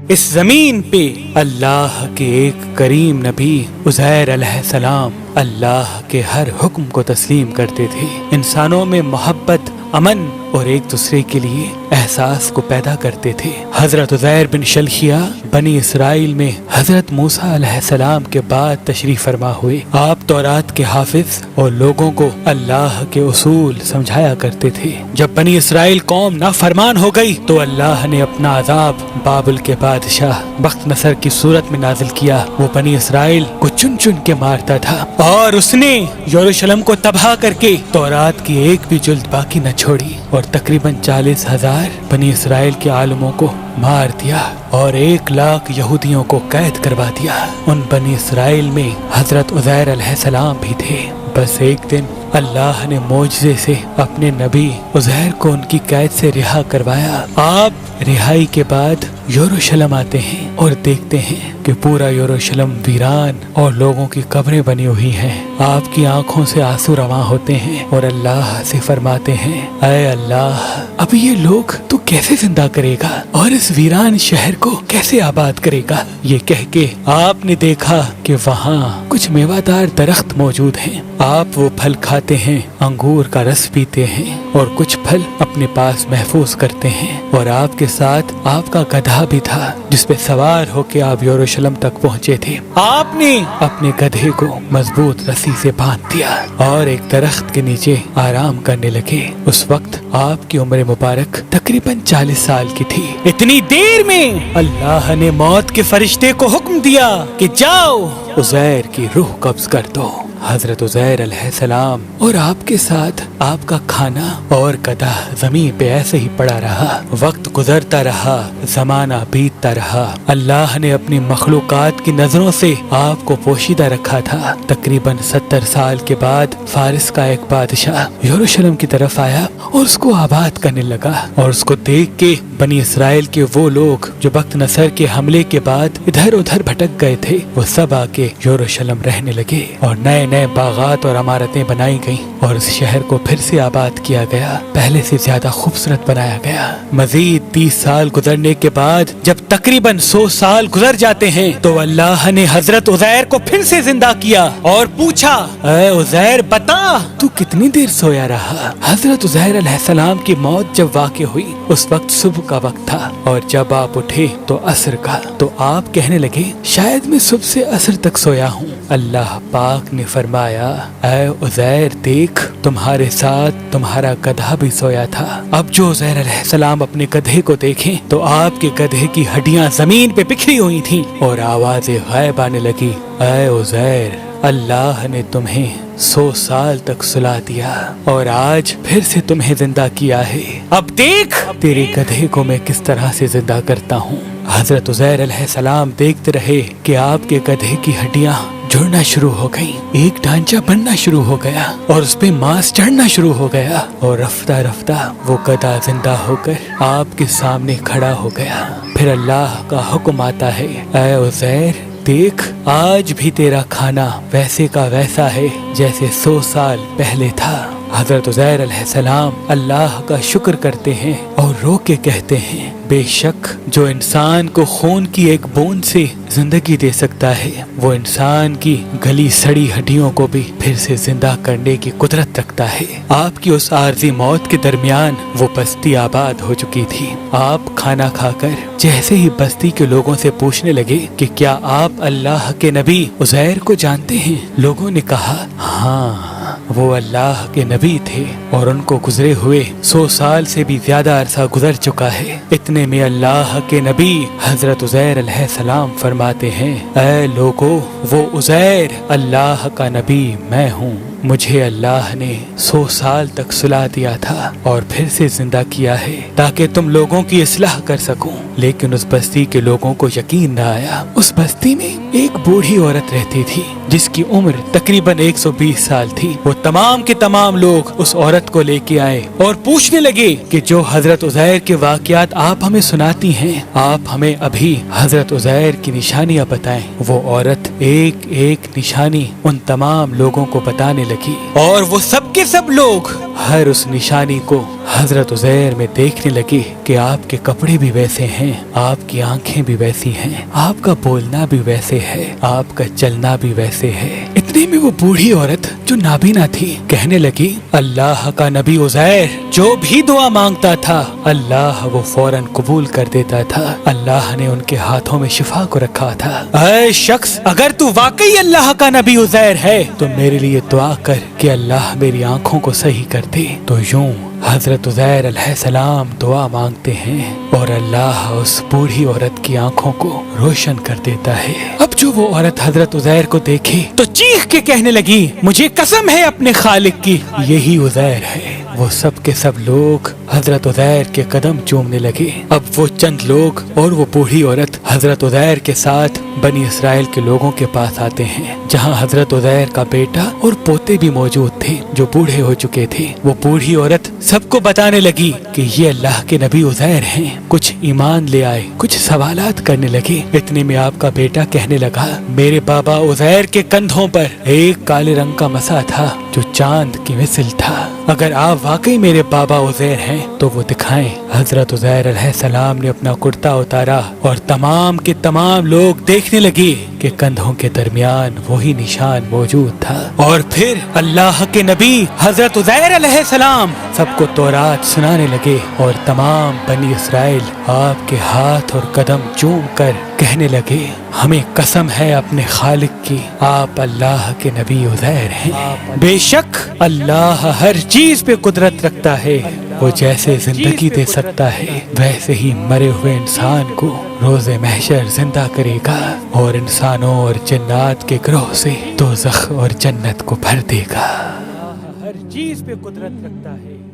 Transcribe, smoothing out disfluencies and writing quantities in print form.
اس زمین پہ اللہ کے ایک کریم نبی عزیر علیہ السلام اللہ کے ہر حکم کو تسلیم کرتے تھے، انسانوں میں محبت، امن اور ایک دوسرے کے لیے احساس کو پیدا کرتے تھے۔ حضرت عزیر بن شلخیہ بنی اسرائیل میں حضرت موسیٰ علیہ السلام کے بعد تشریف فرما ہوئے۔ آپ تورات کے حافظ اور لوگوں کو اللہ کے اصول سمجھایا کرتے تھے۔ جب بنی اسرائیل قوم نافرمان ہو گئی تو اللہ نے اپنا عذاب بابل کے بادشاہ بخت نصر کی صورت میں نازل کیا۔ وہ بنی اسرائیل کو چن چن کے مارتا تھا اور اس نے یروشلم کو تباہ کر کے تورات کی ایک بھی جلد باقی نہ چھوڑی اور تقریباً 40,000 بنی اسرائیل کے عالموں کو مار دیا اور 1,00,000 یہودیوں کو قید کروا دیا۔ ان بنی اسرائیل میں حضرت عزیر علیہ السلام بھی تھے۔ بس ایک دن اللہ نے معجزے سے اپنے نبی عزیر کو ان کی قید سے رہا کروایا۔ آپ رہائی کے بعد یروشلم آتے ہیں اور دیکھتے ہیں کہ پورا یروشلم ویران اور لوگوں کی قبریں بنی ہوئی ہیں۔ آپ کی آنکھوں سے آنسو رواں ہوتے ہیں اور اللہ سے فرماتے ہیں، اے اللہ، اب یہ لوگ تو کیسے زندہ کرے گا اور اس ویران شہر کو کیسے آباد کرے گا؟ یہ کہہ کے آپ نے دیکھا کہ وہاں کچھ میوہ دار درخت موجود ہیں۔ آپ وہ پھل کھاتے ہیں، انگور کا رس پیتے ہیں اور کچھ پھل اپنے پاس محفوظ کرتے ہیں، اور آپ کے ساتھ آپ کا گدھا بھی تھا جس پہ سوار ہو کے آپ یروشلم تک پہنچے تھے۔ آپ نے اپنے گدھے کو مضبوط رسی سے باندھ دیا اور ایک درخت کے نیچے آرام کرنے لگے۔ اس وقت آپ کی عمر مبارک تقریباً 40 سال کی تھی۔ اتنی دیر میں اللہ نے موت کے فرشتے کو حکم دیا کہ جاؤ عزیر کی روح قبض کر دو۔ حضرت عزیر علیہ السلام اور آپ کے ساتھ آپ کا کھانا اور گدھا زمین پہ ایسے ہی پڑا رہا۔ وقت گزرتا رہا، زمانہ بیتتا رہا۔ اللہ نے اپنی مخلوقات کی نظروں سے آپ کو پوشیدہ رکھا تھا۔ تقریباً 70 سال کے بعد فارس کا ایک بادشاہ یروشلم کی طرف آیا اور اس کو آباد کرنے لگا، اور اس کو دیکھ کے بنی اسرائیل کے وہ لوگ جو بخت نصر کے حملے کے بعد ادھر ادھر بھٹک گئے تھے، وہ سب آ کے یروشلم رہنے لگے اور نئے نئے باغات اور عمارتیں بنائی گئیں اور اس شہر کو پھر سے آباد کیا گیا، پہلے سے زیادہ خوبصورت بنایا گیا۔ مزید 30 سال گزرنے کے بعد جب تقریباً 100 سال گزر جاتے ہیں تو اللہ نے حضرت عزیر کو پھر سے زندہ کیا اور پوچھا، اے عزیر بتا تو کتنی دیر سویا رہا؟ حضرت عزیر علیہ السلام کی موت جب واقع ہوئی اس وقت صبح کا وقت تھا، اور جب آپ اٹھے تو عصر کا۔ تو آپ کہنے لگے، شاید میں صبح سے عصر تک سویا ہوں۔ اللہ پاک نے فرمایا، اے عزیر دیکھ، تمہارے ساتھ تمہارا گدھا بھی سویا تھا۔ اب جو عزیر علیہ السلام اپنے گدھے کو دیکھیں تو آپ کے گدھے کی ہڈیاں زمین پہ بکھری ہوئی تھیں اور آوازیں غائب آنے لگی۔ اے عزیر، اللہ نے تمہیں 100 سال تک سلا دیا اور آج پھر سے تمہیں زندہ کیا ہے۔ اب دیکھ تیرے گدھے کو میں کس طرح سے زندہ کرتا ہوں۔ حضرت عزیر علیہ السلام دیکھتے رہے کہ آپ کے گدھے کی ہڈیاں جڑنا شروع ہو گئی، ایک ڈھانچہ بننا شروع ہو گیا اور اس پہ ماس چڑھنا شروع ہو گیا، اور رفتہ رفتہ وہ گدھا زندہ ہو کر آپ کے سامنے کھڑا ہو گیا۔ پھر اللہ کا حکم آتا ہے، اے عزیر دیکھ، آج بھی تیرا کھانا ویسے کا ویسا ہے جیسے 100 سال پہلے تھا۔ حضرت عزیر علیہ السلام اللہ کا شکر کرتے ہیں اور رو کے کہتے ہیں، بے شک جو انسان کو خون کی ایک بوند سے زندگی دے سکتا ہے وہ انسان کی گلی سڑی ہڈیوں کو بھی پھر سے زندہ کرنے کی قدرت رکھتا ہے۔ آپ کی اس عارضی موت کے درمیان وہ بستی آباد ہو چکی تھی۔ آپ کھانا کھا کر جیسے ہی بستی کے لوگوں سے پوچھنے لگے کہ کیا آپ اللہ کے نبی عزیر کو جانتے ہیں؟ لوگوں نے کہا، ہاں وہ اللہ کے نبی تھے اور ان کو گزرے ہوئے 100 سال سے بھی زیادہ عرصہ گزر چکا ہے۔ اتنے میں اللہ کے نبی حضرت عزیر علیہ السلام فرماتے ہیں، اے لوگو، وہ عزیر اللہ کا نبی میں ہوں۔ مجھے اللہ نے 100 سال تک سلا دیا تھا اور پھر سے زندہ کیا ہے تاکہ تم لوگوں کی اصلاح کر سکوں، لیکن اس بستی کے لوگوں کو یقین نہ آیا۔ اس بستی میں ایک بوڑھی عورت رہتی تھی جس کی عمر تقریباً 120 سال تھی۔ وہ تمام کے تمام لوگ اس عورت کو لے کے آئے اور پوچھنے لگے کہ جو حضرت عزیر کے واقعات آپ ہمیں سناتی ہیں، آپ ہمیں ابھی حضرت عزیر کی نشانیاں بتائیں۔ وہ عورت ایک ایک نشانی ان تمام لوگوں کو بتانے لگی اور وہ سب کے سب لوگ ہر اس نشانی کو حضرت عزیر میں دیکھنے لگے کہ آپ کے کپڑے بھی ویسے ہیں، آپ کی آنکھیں بھی ویسی ہیں، آپ کا بولنا بھی ویسے ہے، آپ کا چلنا بھی ویسے ہے۔ اتنے میں وہ بوڑھی عورت جو نابینا تھی کہنے لگی، اللہ کا نبی عزیر جو بھی دعا مانگتا تھا اللہ وہ فوراً قبول کر دیتا تھا، اللہ نے ان کے ہاتھوں میں شفا کو رکھا تھا۔ اے شخص، اگر تو واقعی اللہ کا نبی عزیر ہے تو میرے لیے دعا کر کہ اللہ میری آنکھوں کو صحیح کر دے۔ تو یوں حضرت عزیر علیہ السلام دعا مانگتے ہیں اور اللہ اس بوڑھی عورت کی آنکھوں کو روشن کر دیتا ہے۔ اب جو وہ عورت حضرت عزیر کو دیکھے تو چیخ کے کہنے لگی، مجھے قسم ہے اپنے خالق کی، یہی عزیر ہے۔ وہ سب کے سب لوگ حضرت عزیر کے قدم چومنے لگے۔ اب وہ چند لوگ اور وہ بوڑھی عورت حضرت عزیر کے ساتھ بنی اسرائیل کے لوگوں کے پاس آتے ہیں، جہاں حضرت عزیر کا بیٹا اور پوتے بھی موجود تھے جو بوڑھے ہو چکے تھے۔ وہ بوڑھی عورت سب کو بتانے لگی کہ یہ اللہ کے نبی عزیر ہیں۔ کچھ ایمان لے آئے، کچھ سوالات کرنے لگے۔ اتنے میں آپ کا بیٹا کہنے لگا، میرے بابا عزیر کے کندھوں پر ایک کالے رنگ کا مسا تھا جو چاند کی مثل تھا، اگر آپ واقعی میرے بابا عزیر ہیں تو وہ دکھائیں۔ حضرت عزیر علیہ السلام نے اپنا کرتا اتارا اور تمام کے تمام لوگ دیکھنے لگے کہ کندھوں کے درمیان وہی نشان موجود تھا۔ اور پھر اللہ کے نبی حضرت عزیر علیہ السلام سب کو تورات سنانے لگے اور تمام بنی اسرائیل آپ کے ہاتھ اور قدم چوم کر کہنے لگے، ہمیں قسم ہے اپنے خالق کی، آپ اللہ کے نبی عزیر ہیں۔ بے شک اللہ ہر چیز پہ قدرت رکھتا ہے، وہ جیسے زندگی دے سکتا ہے ویسے ہی مرے ہوئے انسان کو روز محشر زندہ کرے گا اور انسانوں اور جنات کے گروہ سے دوزخ اور جنت کو بھر دے گا۔ ہر چیز پہ قدرت رکھتا ہے۔